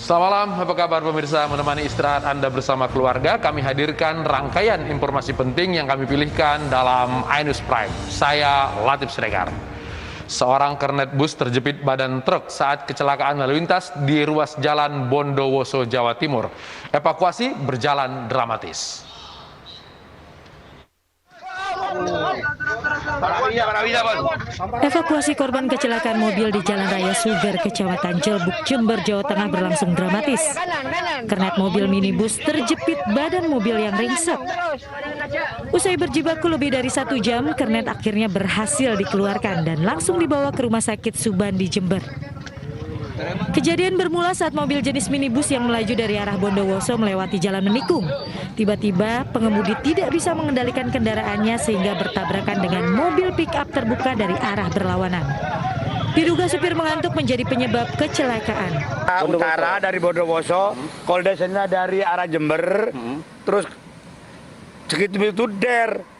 Selamat malam, apa kabar pemirsa? Menemani istirahat Anda bersama keluarga, kami hadirkan rangkaian informasi penting yang kami pilihkan dalam iNews Prime. Saya Latif Siregar. Seorang kernet bus terjepit badan truk saat kecelakaan lalu lintas di ruas jalan Bondowoso, Jawa Timur. Evakuasi berjalan dramatis. Evakuasi korban kecelakaan mobil di Jalan Raya Suger, Kecamatan Jelbuk, Jember, Jawa Tengah berlangsung dramatis. Kernet mobil minibus terjepit badan mobil yang ringsek. Usai berjibaku lebih dari 1 jam, kernet akhirnya berhasil dikeluarkan dan langsung dibawa ke Rumah Sakit Subandi, Jember. Kejadian bermula saat mobil jenis minibus yang melaju dari arah Bondowoso melewati jalan menikung. Tiba-tiba pengemudi tidak bisa mengendalikan kendaraannya sehingga bertabrakan dengan mobil pick-up terbuka dari arah berlawanan. Diduga supir mengantuk menjadi penyebab kecelakaan. Utara dari Bondowoso, koldesennya dari arah Jember, terus segitu itu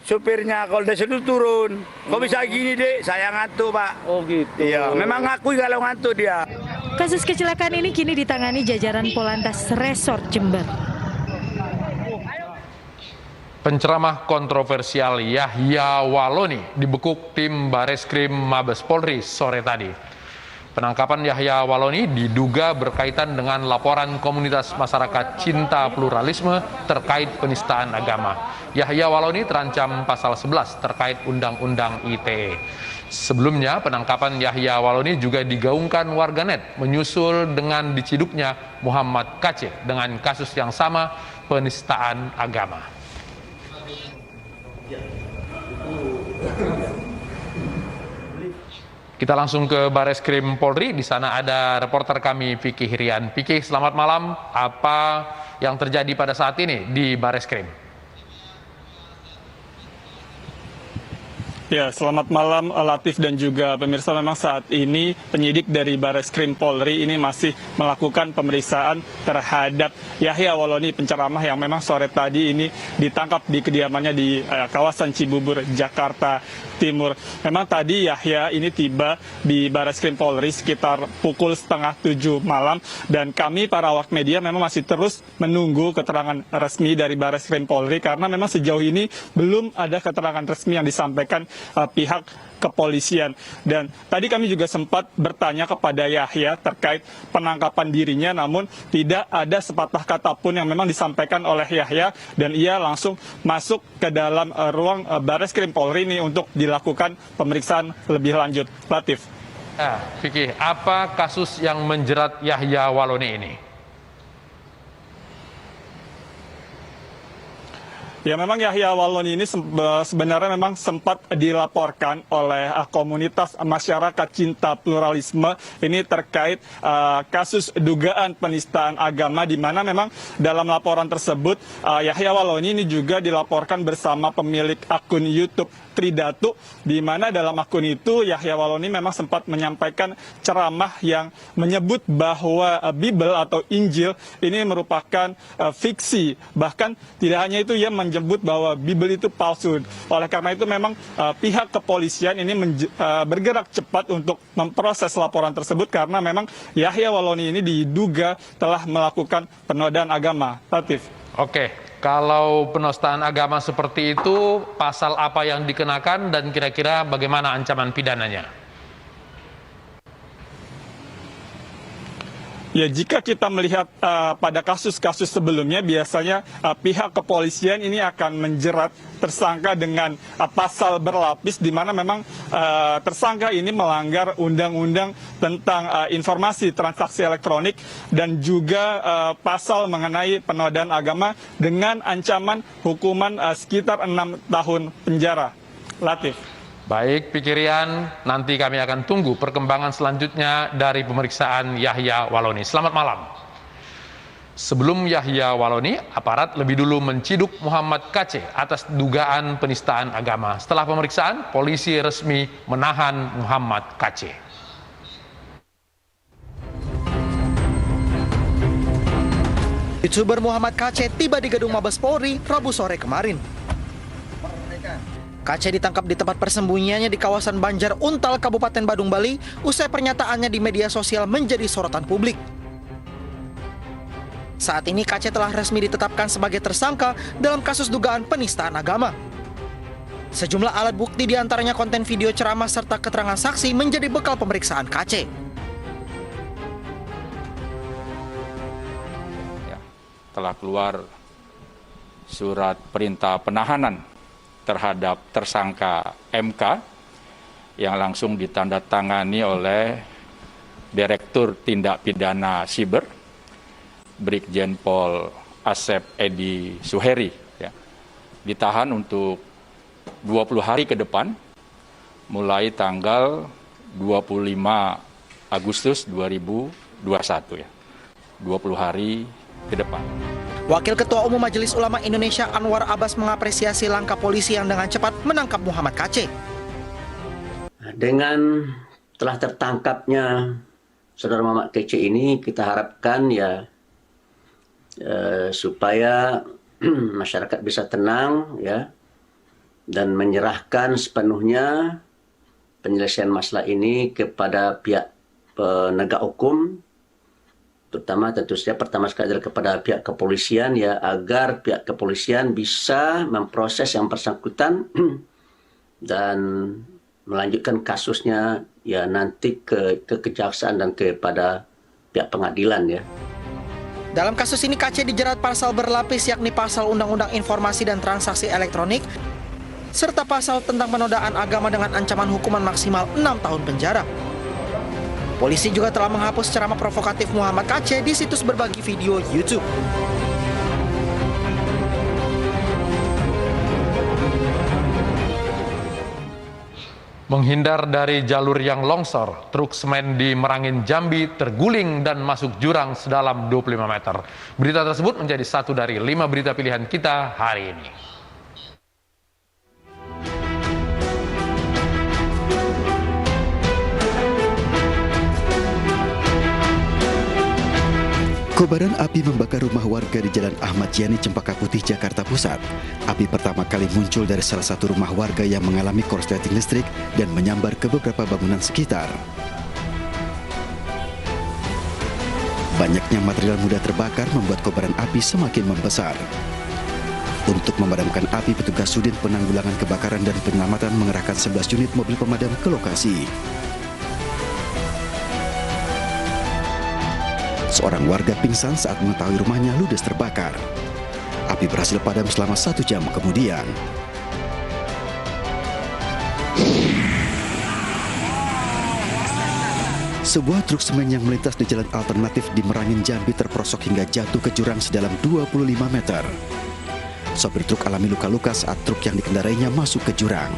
supirnya koldesen itu turun. Kok bisa gini dek? Saya ngantuk pak. Oh gitu. Iya, memang ngakui kalau ngantuk dia. Kasus kecelakaan ini kini ditangani jajaran Polantas Resort Jember. Penceramah kontroversial Yahya Waloni dibekuk tim Bareskrim Mabes Polri sore tadi. Penangkapan Yahya Waloni diduga berkaitan dengan laporan komunitas masyarakat cinta pluralisme terkait penistaan agama. Yahya Waloni terancam pasal 11 terkait Undang-Undang ITE. Sebelumnya, penangkapan Yahya Waloni juga digaungkan warganet menyusul dengan diciduknya Muhammad KC dengan kasus yang sama, penistaan agama. Kita langsung ke Bareskrim Polri. Di sana ada reporter kami Vicky Hirian. Vicky, selamat malam. Apa yang terjadi pada saat ini di Bareskrim? Ya, selamat malam Latif dan juga pemirsa. Memang saat ini penyidik dari Bareskrim Polri ini masih melakukan pemeriksaan terhadap Yahya Waloni, penceramah yang memang sore tadi ini ditangkap di kediamannya di kawasan Cibubur, Jakarta Timur. Memang tadi Yahya ini tiba di Bareskrim Polri sekitar pukul 6:30 malam dan kami para awak media memang masih terus menunggu keterangan resmi dari Bareskrim Polri karena memang sejauh ini belum ada keterangan resmi yang disampaikan pihak kepolisian. Dan tadi kami juga sempat bertanya kepada Yahya terkait penangkapan dirinya, namun tidak ada sepatah kata pun yang memang disampaikan oleh Yahya dan ia langsung masuk ke dalam ruang Bareskrim Polri ini untuk dilakukan pemeriksaan lebih lanjut. Latif. Vicky, apa kasus yang menjerat Yahya Waloni ini? Ya, memang Yahya Waloni ini sebenarnya memang sempat dilaporkan oleh komunitas masyarakat cinta pluralisme ini terkait kasus dugaan penistaan agama, di mana memang dalam laporan tersebut Yahya Waloni ini juga dilaporkan bersama pemilik akun YouTube Tridatu, di mana dalam akun itu Yahya Waloni memang sempat menyampaikan ceramah yang menyebut bahwa Bible atau Injil ini merupakan fiksi. Bahkan tidak hanya itu, ia menyebut bahwa Bible itu palsu. Oleh karena itu memang pihak kepolisian ini bergerak cepat untuk memproses laporan tersebut karena memang Yahya Waloni ini diduga telah melakukan penodaan agama. Latif. Oke, kalau penistaan agama seperti itu, pasal apa yang dikenakan dan kira-kira bagaimana ancaman pidananya? Ya, jika kita melihat pada kasus-kasus sebelumnya, biasanya pihak kepolisian ini akan menjerat tersangka dengan pasal berlapis, di mana memang tersangka ini melanggar undang-undang tentang informasi transaksi elektronik dan juga pasal mengenai penodaan agama dengan ancaman hukuman sekitar 6 tahun penjara. Latif. Baik, Pikirian, nanti kami akan tunggu perkembangan selanjutnya dari pemeriksaan Yahya Waloni. Selamat malam. Sebelum Yahya Waloni, aparat lebih dulu menciduk Muhammad KC atas dugaan penistaan agama. Setelah pemeriksaan, polisi resmi menahan Muhammad KC. YouTuber Muhammad KC tiba di gedung Mabes Polri Rabu sore kemarin. KC ditangkap di tempat persembunyiannya di kawasan Banjar Untal, Kabupaten Badung, Bali, usai pernyataannya di media sosial menjadi sorotan publik. Saat ini KC telah resmi ditetapkan sebagai tersangka dalam kasus dugaan penistaan agama. Sejumlah alat bukti diantaranya konten video ceramah serta keterangan saksi menjadi bekal pemeriksaan KC. Telah keluar surat perintah penahanan terhadap tersangka MK yang langsung ditandatangani oleh Direktur Tindak Pidana Siber Brigjen Pol Asep Edi Suheri, ya. Ditahan untuk 20 hari ke depan mulai tanggal 25 Agustus 2021, ya. 20 hari ke depan. Wakil Ketua Umum Majelis Ulama Indonesia Anwar Abbas mengapresiasi langkah polisi yang dengan cepat menangkap Muhammad KC. Dengan telah tertangkapnya Saudara Muhammad KC ini, kita harapkan ya supaya masyarakat bisa tenang ya dan menyerahkan sepenuhnya penyelesaian masalah ini kepada pihak penegak hukum. Terutama tentu saja pertama sekali adalah kepada pihak kepolisian ya, agar pihak kepolisian bisa memproses yang bersangkutan dan melanjutkan kasusnya ya nanti ke kejaksaan dan kepada pihak pengadilan ya. Dalam kasus ini KC dijerat pasal berlapis yakni pasal Undang-Undang Informasi dan Transaksi Elektronik serta pasal tentang penodaan agama dengan ancaman hukuman maksimal 6 tahun penjara. Polisi juga telah menghapus ceramah provokatif Muhammad KC di situs berbagi video YouTube. Menghindar dari jalur yang longsor, truk semen di Merangin, Jambi terguling dan masuk jurang sedalam 25 meter. Berita tersebut menjadi satu dari 5 berita pilihan kita hari ini. Kobaran api membakar rumah warga di Jalan Ahmad Yani, Cempaka Putih, Jakarta Pusat. Api pertama kali muncul dari salah satu rumah warga yang mengalami korsleting listrik dan menyambar ke beberapa bangunan sekitar. Banyaknya material mudah terbakar membuat kobaran api semakin membesar. Untuk memadamkan api, petugas Sudin Penanggulangan Kebakaran dan Penyelamatan mengerahkan 11 unit mobil pemadam ke lokasi. Seorang warga pingsan saat mengetahui rumahnya ludes terbakar. Api berhasil padam selama 1 jam kemudian. Sebuah truk semen yang melintas di jalan alternatif di Merangin, Jambi terperosok hingga jatuh ke jurang sedalam 25 meter. Sopir truk alami luka-luka saat truk yang dikendarainya masuk ke jurang.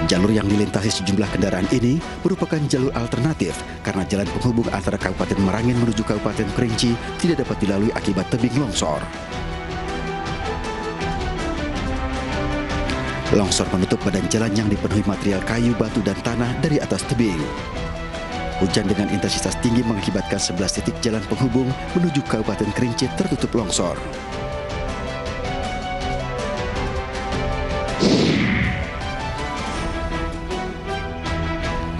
Jalur yang dilintasi sejumlah kendaraan ini merupakan jalur alternatif karena jalan penghubung antara Kabupaten Merangin menuju Kabupaten Kerinci tidak dapat dilalui akibat tebing longsor. Longsor menutup badan jalan yang dipenuhi material kayu, batu, dan tanah dari atas tebing. Hujan dengan intensitas tinggi mengakibatkan 11 titik jalan penghubung menuju Kabupaten Kerinci tertutup longsor.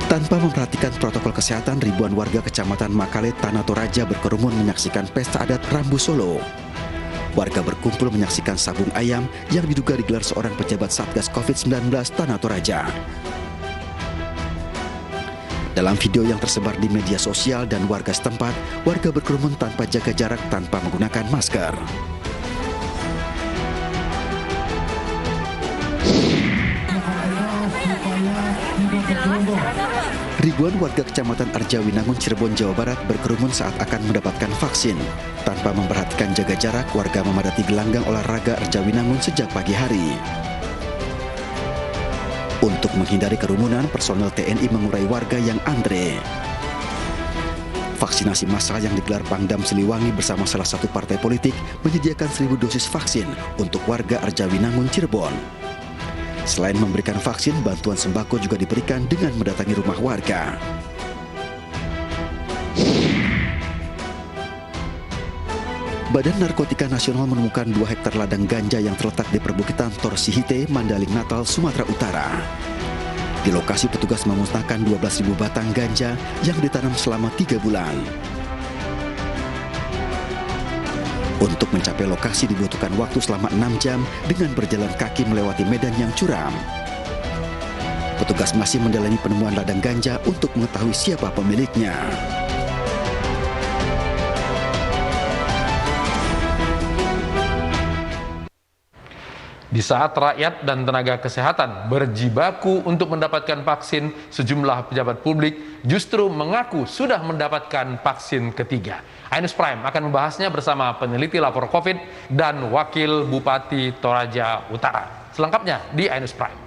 Tanpa memperhatikan protokol kesehatan, ribuan warga Kecamatan Makale, Tanah Toraja berkerumun menyaksikan pesta adat Rambu Solo. Warga berkumpul menyaksikan sabung ayam yang diduga digelar seorang pejabat Satgas COVID-19 Tanah Toraja. Dalam video yang tersebar di media sosial dan warga setempat, warga berkerumun tanpa jaga jarak tanpa menggunakan masker. Ribuan warga Kecamatan Arjawinangun, Cirebon, Jawa Barat berkerumun saat akan mendapatkan vaksin. Tanpa memperhatikan jaga jarak, warga memadati gelanggang olahraga Arjawinangun sejak pagi hari. Untuk menghindari kerumunan, personel TNI mengurai warga yang antre. Vaksinasi massal yang digelar Pangdam Siliwangi bersama salah satu partai politik menyediakan 1.000 dosis vaksin untuk warga Arjawinangun, Cirebon. Selain memberikan vaksin, bantuan sembako juga diberikan dengan mendatangi rumah warga. Badan Narkotika Nasional menemukan 2 hektar ladang ganja yang terletak di perbukitan Torsihite, Mandaling Natal, Sumatera Utara. Di lokasi petugas memusnahkan 12.000 batang ganja yang ditanam selama 3 bulan. Untuk mencapai lokasi dibutuhkan waktu selama 6 jam dengan berjalan kaki melewati medan yang curam. Petugas masih mendalami penemuan ladang ganja untuk mengetahui siapa pemiliknya. Di saat rakyat dan tenaga kesehatan berjibaku untuk mendapatkan vaksin, sejumlah pejabat publik justru mengaku sudah mendapatkan vaksin ketiga. iNews Prime akan membahasnya bersama peneliti lapor COVID dan Wakil Bupati Toraja Utara. Selengkapnya di iNews Prime.